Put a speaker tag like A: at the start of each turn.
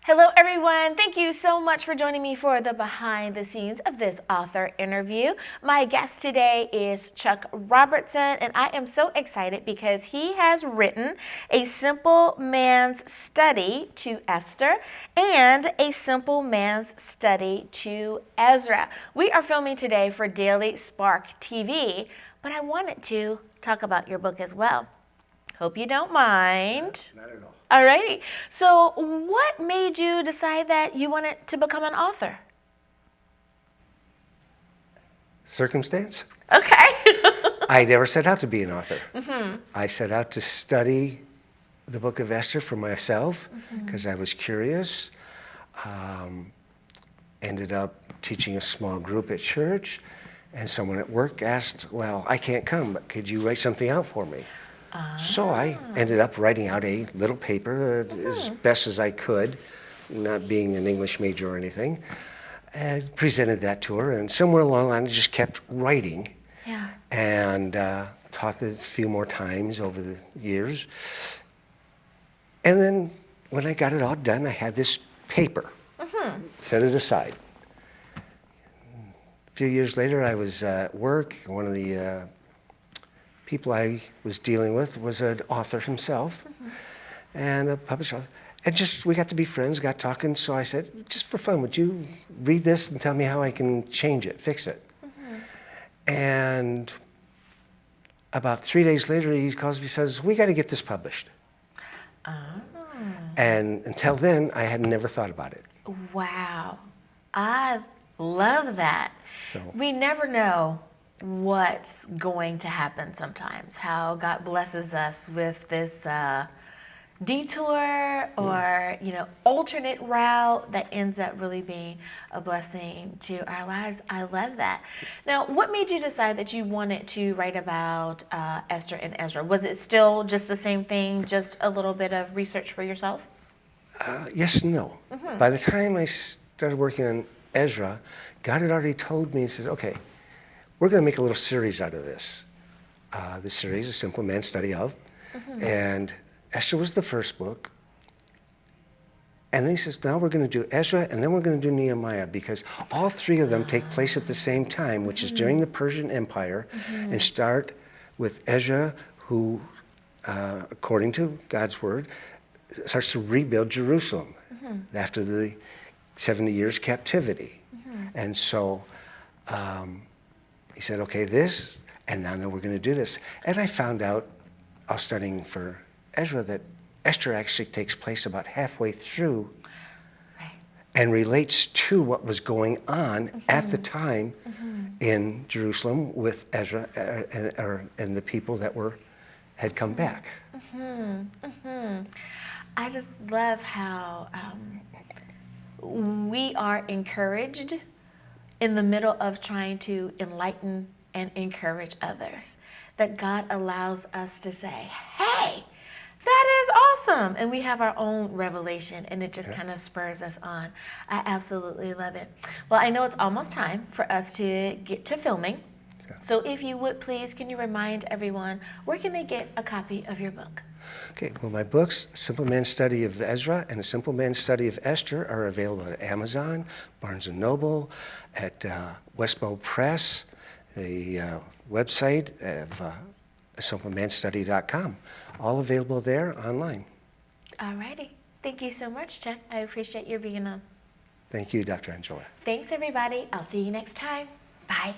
A: Hello everyone, thank you so much for joining me for the behind the scenes of this author interview. My guest today is Chuck Robertson, and I am so excited because he has written A Simple Man's Study to Esther and A Simple Man's Study to Ezra. We are filming today for Daily Spark TV, but I wanted to talk about your book as well. Hope you don't mind.
B: Not at all.
A: Alrighty. So what made you decide that you wanted to become an author?
B: Circumstance?
A: Okay.
B: I never set out to be an author. I set out to study the book of Esther for myself because I was curious. Ended up teaching a small group at church, and someone at work asked, well, I can't come, but could you write something out for me? So I ended up writing out a little paper as best as I could, not being an English major or anything, and presented that to her. And somewhere along the line, I just kept writing, and taught it a few more times over the years. And then when I got it all done, I had this paper, set it aside. A few years later, I was at work. One of the people I was dealing with was an author himself, and a publisher. And just, we got to be friends, got talking, so I said, just for fun, would you read this and tell me how I can change it, fix it? And about 3 days later, he calls me and says, we got to get this published. And until then, I had never thought about it.
A: Wow. I love that.
B: So
A: we never know what's going to happen sometimes, how God blesses us with this detour or alternate route that ends up really being a blessing to our lives. I love that. Now, what made you decide that you wanted to write about Esther and Ezra? Was it still just the same thing, just a little bit of research for yourself?
B: yes and no. By the time I started working on Ezra, God had already told me, he says, okay, we're going to make a little series out of this. The series, A Simple Man's Study of. And Esther was the first book. And then he says, now we're going to do Ezra, and then we're going to do Nehemiah, because all three of them take place at the same time, which is during the Persian Empire, and start with Ezra, who, according to God's word, starts to rebuild Jerusalem after the 70 years captivity. And so he said, okay, this, and now we're going to do this. And I found out, I was studying for Ezra, that Esther actually takes place about halfway through and relates to what was going on at the time in Jerusalem with Ezra and the people that had come back.
A: I just love how we are encouraged in the middle of trying to enlighten and encourage others, that God allows us to say, hey, that is awesome. And we have our own revelation, and it just kind of spurs us on. I absolutely love it. Well, I know it's almost time for us to get to filming. So if you would please, can you remind everyone, where can they get a copy of your book?
B: Okay, well, my books, Simple Man's Study of Ezra and A Simple Man's Study of Esther, are available at Amazon, Barnes & Noble, at Westbow Press, the website of simplemanstudy.com. All available there online.
A: All righty. Thank you so much, Chuck. I appreciate your being on.
B: Thank you, Dr. Angela.
A: Thanks, everybody. I'll see you next time. Bye.